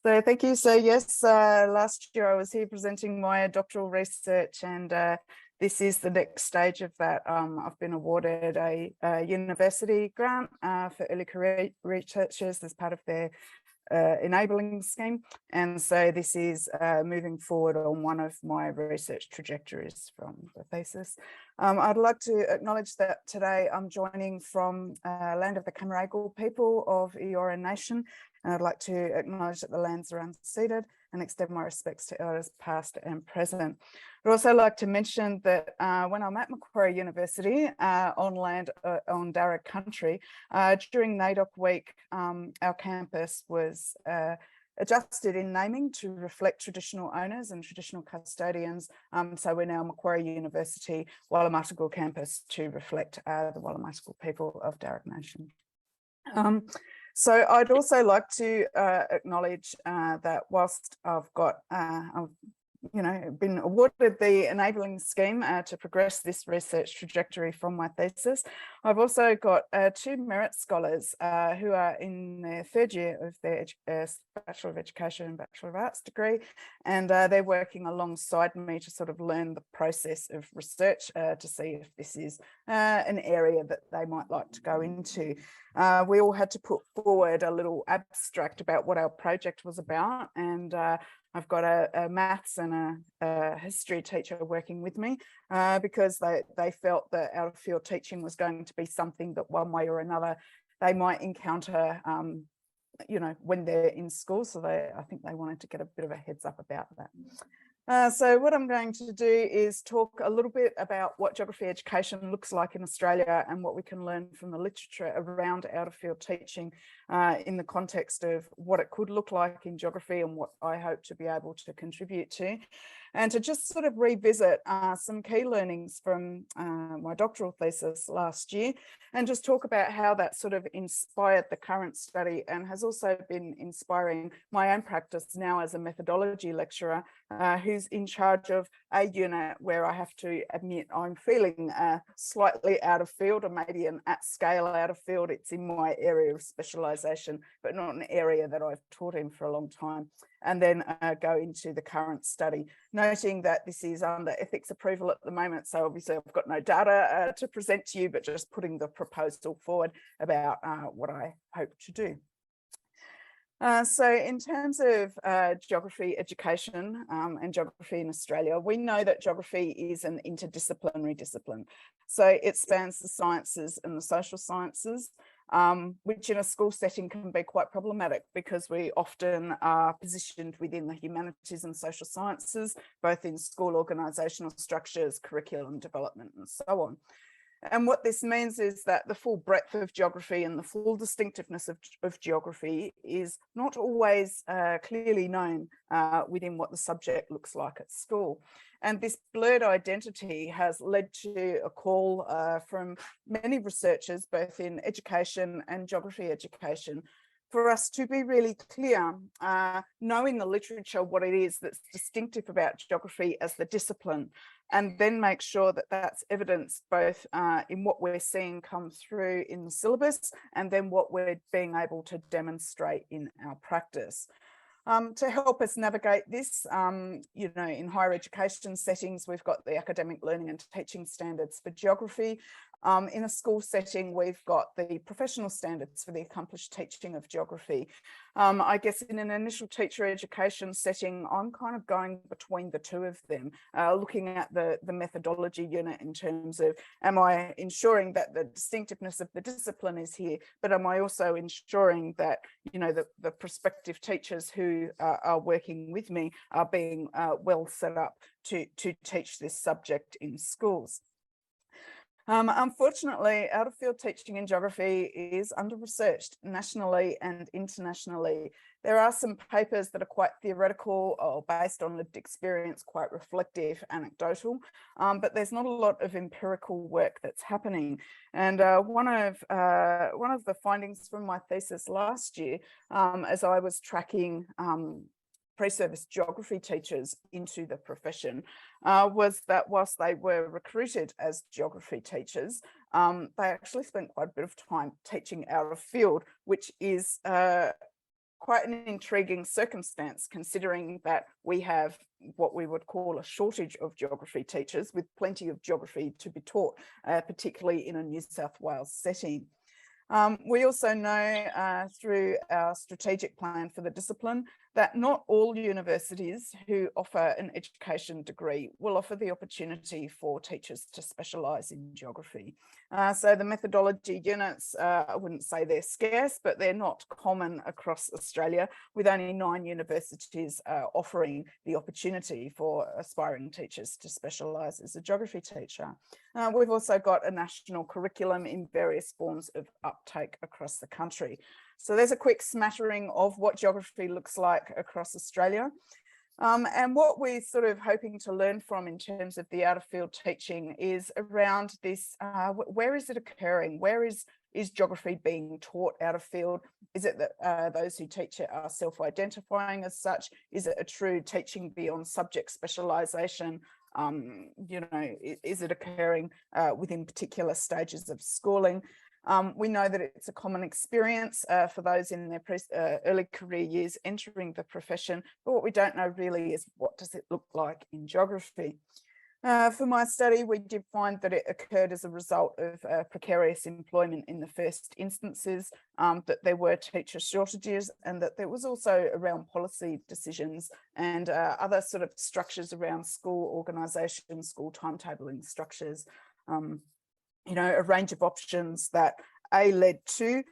So thank you. So yes, last year I was here presenting my doctoral research, and this is the next stage of that. I've been awarded a university grant for early career researchers as part of their enabling scheme. And so this is moving forward on one of my research trajectories from the thesis. I'd like to acknowledge that today I'm joining from land of the Camaragal people of Eora Nation. And I'd like to acknowledge that the lands are unceded and extend my respects to elders past and present. I'd also like to mention that when I'm at Macquarie University on land on Darug country, during NAIDOC week, our campus was adjusted in naming to reflect traditional owners and traditional custodians. So we're now Macquarie University Wallumattagal campus to reflect the Wallumattagal people of Darug Nation. So I'd also like to acknowledge that whilst I've got been awarded the enabling scheme to progress this research trajectory from my thesis, I've also got two merit scholars who are in their third year of their Bachelor of Education and Bachelor of Arts degree, and they're working alongside me to sort of learn the process of research to see if this is an area that they might like to go into. We all had to put forward a little abstract about what our project was about, and I've got a maths and a history teacher working with me because they felt that out of field teaching was going to be something that one way or another they might encounter, when they're in school. So I think they wanted to get a bit of a heads up about that. So what I'm going to do is talk a little bit about what geography education looks like in Australia and what we can learn from the literature around out-of-field teaching in the context of what it could look like in geography and what I hope to be able to contribute to. And to just sort of revisit some key learnings from my doctoral thesis last year, and just talk about how that sort of inspired the current study and has also been inspiring my own practice now as a methodology lecturer who's in charge of a unit where I have to admit I'm feeling slightly out of field, or maybe an at scale out of field. It's in my area of specialisation, but not an area that I've taught in for a long time. And then go into the current study, noting that this is under ethics approval at the moment. So obviously I've got no data to present to you, but just putting the proposal forward about what I hope to do. So in terms of geography education and geography in Australia, we know that geography is an interdisciplinary discipline. So it spans the sciences and the social sciences, which in a school setting can be quite problematic because we often are positioned within the humanities and social sciences, both in school organisational structures, curriculum development, and so on. And what this means is that the full breadth of geography and the full distinctiveness of geography is not always clearly known within what the subject looks like at school. And this blurred identity has led to a call from many researchers, both in education and geography education, for us to be really clear, knowing the literature, what it is that's distinctive about geography as the discipline, and then make sure that that's evidenced both in what we're seeing come through in the syllabus and then what we're being able to demonstrate in our practice. To help us navigate this, in higher education settings, we've got the academic learning and teaching standards for geography. In a school setting, we've got the professional standards for the accomplished teaching of geography. I guess in an initial teacher education setting, I'm kind of going between the two of them, looking at the methodology unit in terms of, am I ensuring that the distinctiveness of the discipline is here, but am I also ensuring that, the prospective teachers who are working with me are being well set up to teach this subject in schools. Unfortunately, out-of-field teaching in geography is under-researched nationally and internationally. There are some papers that are quite theoretical or based on lived experience, quite reflective, anecdotal, but there's not a lot of empirical work that's happening. And one of the findings from my thesis last year, as I was tracking pre-service geography teachers into the profession, was that whilst they were recruited as geography teachers, they actually spent quite a bit of time teaching out of field, which is quite an intriguing circumstance, considering that we have what we would call a shortage of geography teachers, with plenty of geography to be taught, particularly in a New South Wales setting. We also know through our strategic plan for the discipline that not all universities who offer an education degree will offer the opportunity for teachers to specialise in geography. So the methodology units, I wouldn't say they're scarce, but they're not common across Australia, with only 9 universities offering the opportunity for aspiring teachers to specialise as a geography teacher. We've also got a national curriculum in various forms of uptake across the country. So there's a quick smattering of what geography looks like across Australia. And what we're sort of hoping to learn from in terms of the out-of-field teaching is around this, where is it occurring? Where is geography being taught out of field? Is it that those who teach it are self-identifying as such? Is it a true teaching beyond subject specialisation? You know, is it occurring within particular stages of schooling? We know that it's a common experience for those in their early career years entering the profession, but what we don't know really is what does it look like in geography. For my study, we did find that it occurred as a result of precarious employment in the first instances, that there were teacher shortages, and that there was also around policy decisions and other sort of structures around school organisation, school timetabling structures, you know, a range of options that led to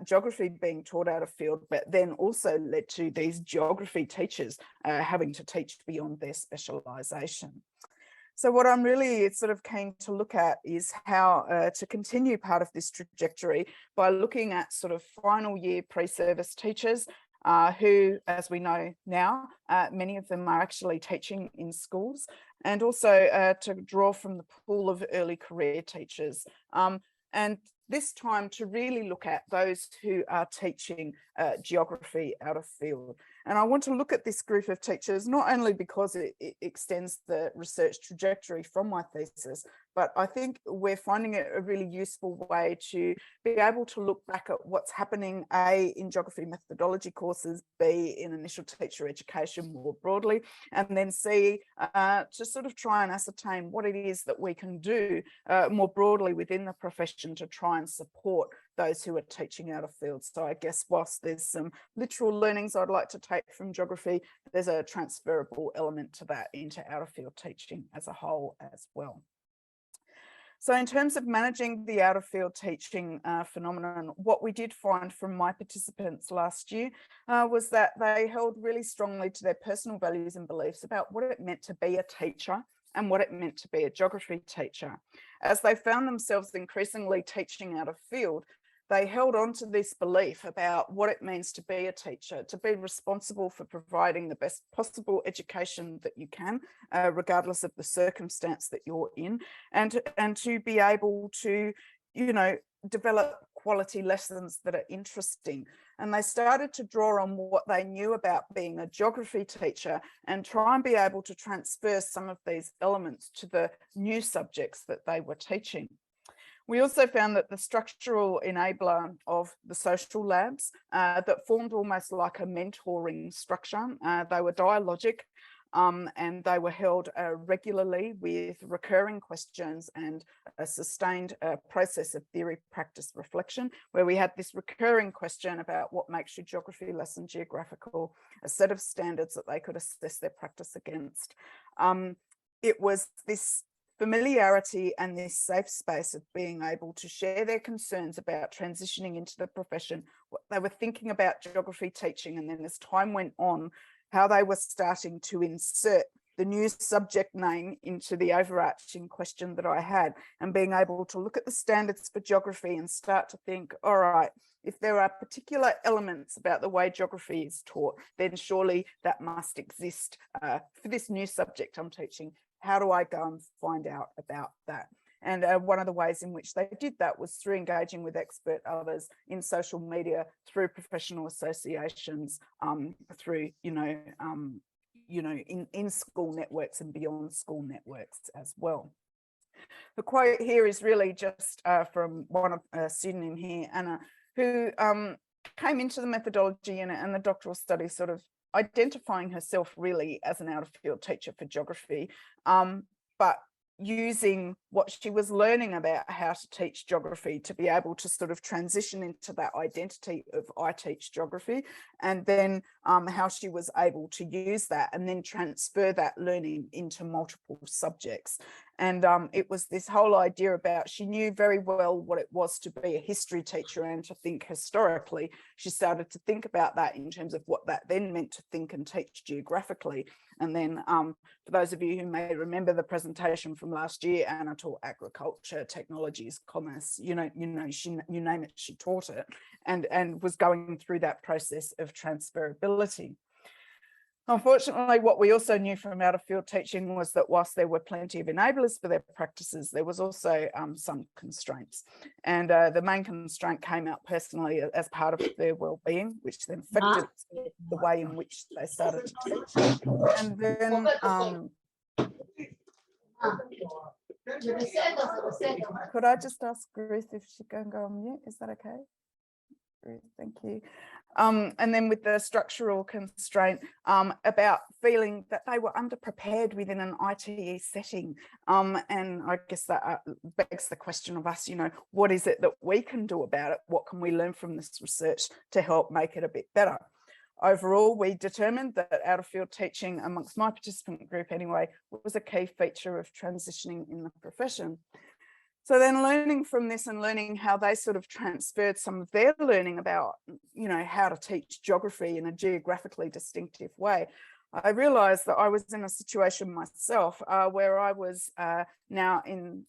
geography being taught out of field, but then also led to these geography teachers having to teach beyond their specialisation. So what I'm really sort of keen to look at is how to continue part of this trajectory by looking at sort of final year pre-service teachers who, as we know now, many of them are actually teaching in schools, and also to draw from the pool of early career teachers. And this time to really look at those who are teaching geography out of field. And I want to look at this group of teachers, not only because it extends the research trajectory from my thesis, but I think we're finding it a really useful way to be able to look back at what's happening, A, in geography methodology courses, B, in initial teacher education more broadly, and then C, to sort of try and ascertain what it is that we can do more broadly within the profession to try and support those who are teaching out of field. So I guess whilst there's some literal learnings I'd like to take from geography, there's a transferable element to that into out of field teaching as a whole as well. So in terms of managing the out of field teaching phenomenon, what we did find from my participants last year was that they held really strongly to their personal values and beliefs about what it meant to be a teacher and what it meant to be a geography teacher. As they found themselves increasingly teaching out of field, they held on to this belief about what it means to be a teacher, to be responsible for providing the best possible education that you can, regardless of the circumstance that you're in, and to be able to, you know, develop quality lessons that are interesting. And they started to draw on what they knew about being a geography teacher and try and be able to transfer some of these elements to the new subjects that they were teaching. We also found that the structural enabler of the social labs that formed almost like a mentoring structure, they were dialogic and they were held regularly with recurring questions and a sustained process of theory, practice, reflection, where we had this recurring question about what makes your geography lesson geographical, a set of standards that they could assess their practice against. It was this familiarity and this safe space of being able to share their concerns about transitioning into the profession, what they were thinking about geography teaching, and then as time went on, how they were starting to insert the new subject name into the overarching question that I had, and being able to look at the standards for geography and start to think, all right, if there are particular elements about the way geography is taught, then surely that must exist for this new subject I'm teaching. How do I go and find out about that? And one of the ways in which they did that was through engaging with expert others in social media, through professional associations, through, in school networks and beyond school networks as well. The quote here is really just from one of a student in here, Anna, who came into the methodology and the doctoral study sort of identifying herself really as an out-of-field teacher for geography, but using what she was learning about how to teach geography to be able to sort of transition into that identity of I teach geography, and then how she was able to use that and then transfer that learning into multiple subjects. And it was this whole idea about, she knew very well what it was to be a history teacher and to think historically. She started to think about that in terms of what that then meant to think and teach geographically. And then for those of you who may remember the presentation from last year, Anna taught agriculture, technologies, commerce, you name it, she taught it, and was going through that process of transferability. Unfortunately, what we also knew from out-of-field teaching was that whilst there were plenty of enablers for their practices, there was also some constraints. And the main constraint came out personally as part of their well-being, which then affected the way in which they started to teach. And then could I just ask Ruth if she can go on mute? Is that okay? Ruth, thank you. And then with the structural constraint about feeling that they were underprepared within an ITE setting. And I guess that begs the question of us, what is it that we can do about it? What can we learn from this research to help make it a bit better? Overall, we determined that out-of-field teaching, amongst my participant group anyway, was a key feature of transitioning in the profession. So then learning from this and learning how they sort of transferred some of their learning about, how to teach geography in a geographically distinctive way, I realised that I was in a situation myself where I was now in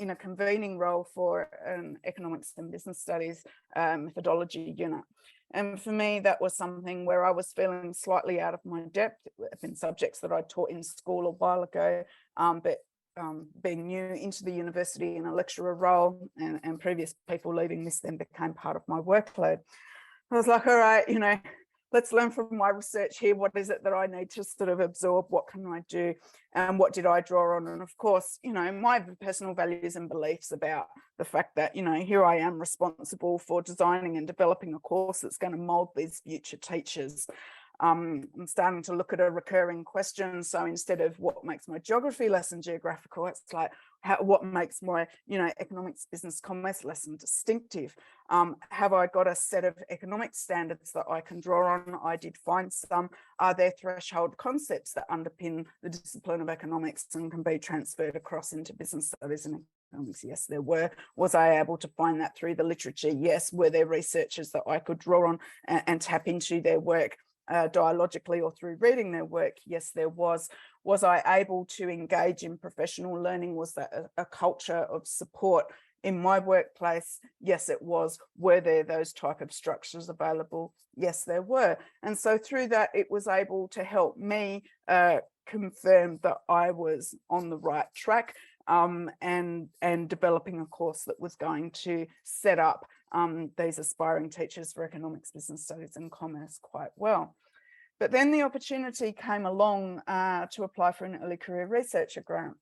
a convening role for an economics and business studies methodology unit. And for me, that was something where I was feeling slightly out of my depth in subjects that I taught in school a while ago, but being new into the university in a lecturer role and previous people leaving this then became part of my workload. I was like, all right, let's learn from my research here. What is it that I need to sort of absorb? What can I do? And what did I draw on? And of course, my personal values and beliefs about the fact that, here I am responsible for designing and developing a course that's going to mold these future teachers. I'm starting to look at a recurring question. So instead of what makes my geography lesson geographical, it's like what makes my, economics, business, commerce lesson distinctive? Have I got a set of economic standards that I can draw on? I did find some. Are there threshold concepts that underpin the discipline of economics and can be transferred across into business studies and economics? Yes, there were. Was I able to find that through the literature? Yes. Were there researchers that I could draw on and tap into their work dialogically or through reading their work? Yes, there was. Was I able to engage in professional learning? Was that a culture of support in my workplace? Yes, it was. Were there those type of structures available? Yes, there were. And so through that, it was able to help me confirm that I was on the right track and developing a course that was going to set up these aspiring teachers for economics, business studies and commerce quite well. But then the opportunity came along to apply for an early career researcher grant.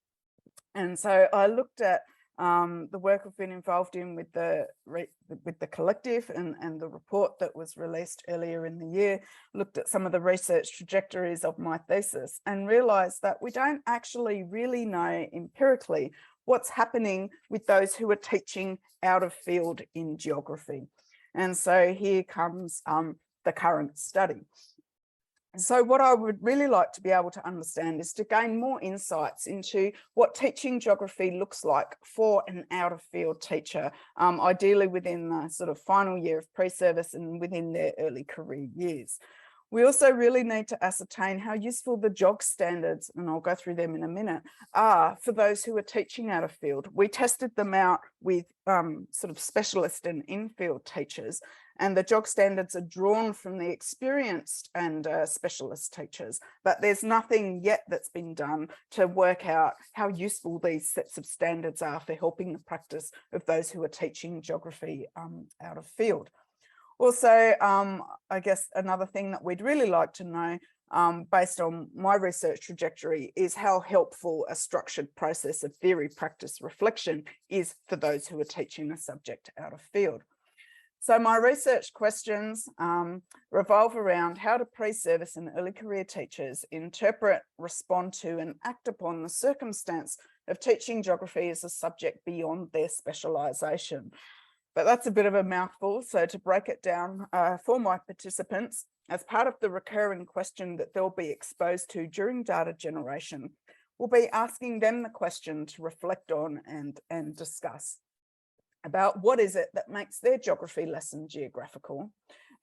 And so I looked at the work I've been involved in with the collective and the report that was released earlier in the year, looked at some of the research trajectories of my thesis and realised that we don't actually really know empirically what's happening with those who are teaching out of field in geography. And so here comes the current study. So what I would really like to be able to understand is to gain more insights into what teaching geography looks like for an out-of-field teacher, ideally within the sort of final year of pre-service and within their early career years. We also really need to ascertain how useful the JOG standards, and I'll go through them in a minute, are for those who are teaching out of field. We tested them out with sort of specialist and in-field teachers, and the JOG standards are drawn from the experienced and specialist teachers, but there's nothing yet that's been done to work out how useful these sets of standards are for helping the practice of those who are teaching geography out of field. Also, I guess another thing that we'd really like to know, based on my research trajectory, is how helpful a structured process of theory, practice, reflection is for those who are teaching a subject out of field. So my research questions revolve around how do pre-service and early career teachers interpret, respond to, and act upon the circumstance of teaching geography as a subject beyond their specialisation. But that's a bit of a mouthful. So to break it down for my participants, as part of the recurring question that they'll be exposed to during data generation, we'll be asking them the question to reflect on and discuss about what is it that makes their geography lesson geographical.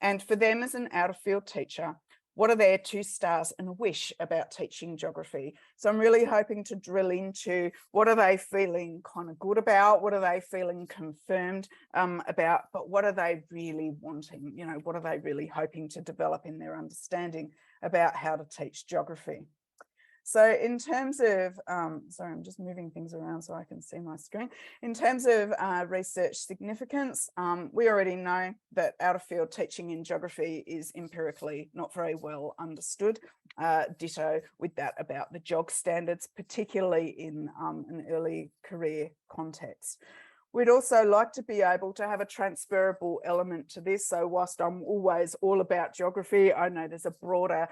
And for them as an out-of-field teacher, what are their 2 stars and a wish about teaching geography? So I'm really hoping to drill into what are they feeling kind of good about, what are they feeling confirmed about, but what are they really wanting? You know, what are they really hoping to develop in their understanding about how to teach geography? So in terms of, sorry, I'm just moving things around so I can see my screen. In terms of research significance, we already know that out-of-field teaching in geography is empirically not very well understood. Ditto with that about the JOG standards, particularly in an early career context. We'd also like to be able to have a transferable element to this. So whilst I'm always all about geography, I know there's a broader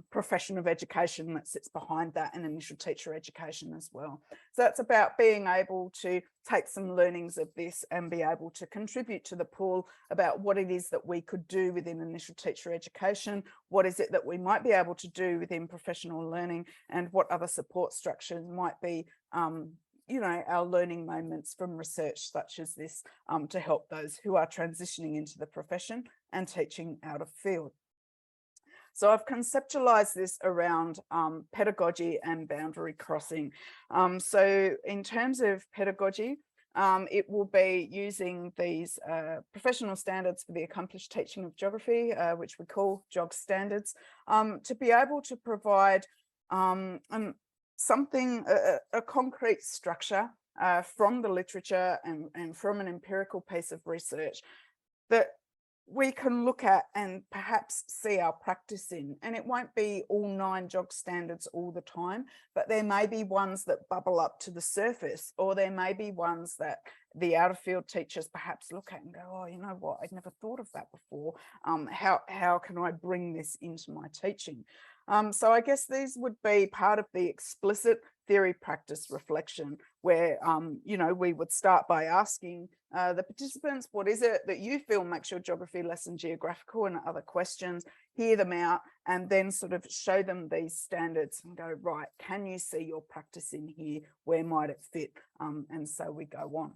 profession of education that sits behind that, and initial teacher education as well. So that's about being able to take some learnings of this and be able to contribute to the pool about what it is that we could do within initial teacher education, what is it that we might be able to do within professional learning, and what other support structures might be you know, our learning moments from research such as this to help those who are transitioning into the profession and teaching out of field. So I've conceptualized this around pedagogy and boundary crossing. So in terms of pedagogy, it will be using these professional standards for the accomplished teaching of geography, which we call JOG standards, to be able to provide something, a concrete structure from the literature and from an empirical piece of research that we can look at and perhaps see our practice in. And it won't be all 9 JOG standards all the time, but there may be ones that bubble up to the surface, or there may be ones that the out-of-field teachers perhaps look at and go, oh, you know what, I'd never thought of that before. How can I bring this into my teaching? So I guess these would be part of the explicit theory practice reflection, where you know, we would start by asking the participants, what is it that you feel makes your geography lesson geographical, and other questions, hear them out, and then sort of show them these standards and go, right, can you see your practice in here? Where might it fit? And so we go on.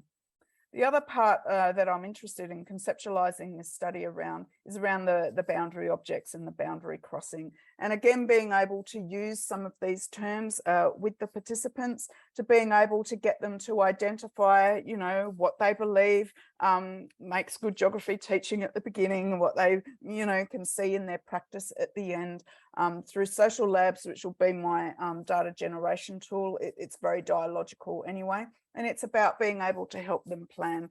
The other part that I'm interested in conceptualizing this study around is around the boundary objects and the boundary crossing. And again, being able to use some of these terms with the participants, to being able to get them to identify, you know, what they believe makes good geography teaching at the beginning, what they, you know, can see in their practice at the end. Through social labs, which will be my data generation tool, it's very dialogical anyway. And it's about being able to help them plan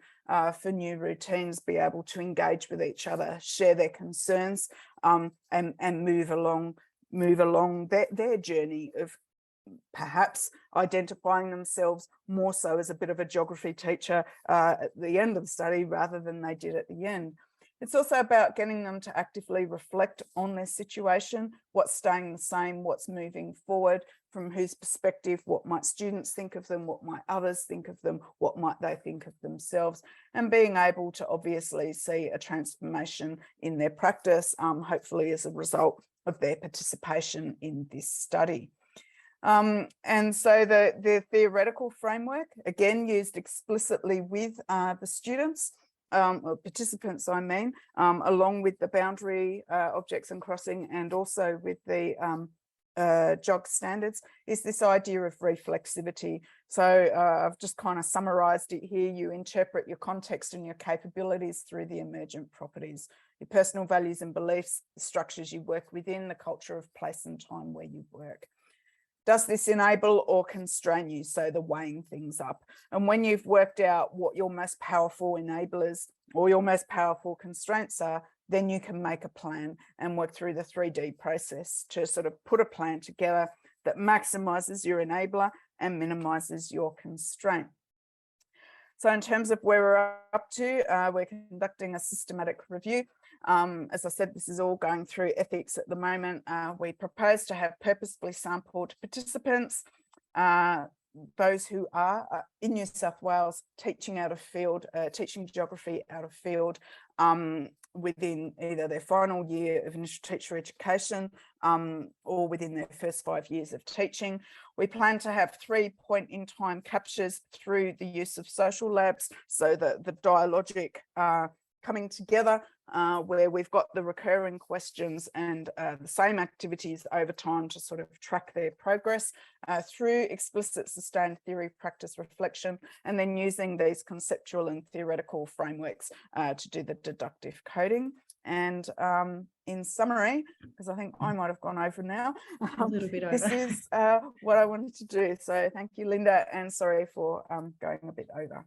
for new routines, be able to engage with each other, share their concerns, and move along their journey of perhaps identifying themselves more so as a bit of a geography teacher at the end of the study rather than they did at the end. It's also about getting them to actively reflect on their situation, what's staying the same, what's moving forward, from whose perspective, what might students think of them, what might others think of them, what might they think of themselves, and being able to obviously see a transformation in their practice, hopefully as a result of their participation in this study. And so the theoretical framework, again, used explicitly with the students, or participants, I mean, along with the boundary objects and crossing, and also with the JOG standards, is this idea of reflexivity. So I've just kind of summarized it here. You interpret your context and your capabilities through the emergent properties, your personal values and beliefs, the structures you work within, the culture of place and time where you work. Does this enable or constrain you? So the weighing things up. And when you've worked out what your most powerful enablers or your most powerful constraints are, then you can make a plan and work through the 3D process to sort of put a plan together that maximizes your enabler and minimizes your constraint. So in terms of where we're up to, we're conducting a systematic review. As I said, this is all going through ethics at the moment. We propose to have purposefully sampled participants, those who are in New South Wales teaching out of field, teaching geography out of field, within either their final year of initial teacher education or within their first 5 years of teaching. We plan to have 3 point-in-time captures through the use of social labs, so that the dialogic coming together, where we've got the recurring questions and the same activities over time to sort of track their progress through explicit sustained theory, practice, reflection, and then using these conceptual and theoretical frameworks to do the deductive coding. And in summary, because I think I might have gone over now, a little bit over. This is what I wanted to do. So thank you, Linda, and sorry for going a bit over.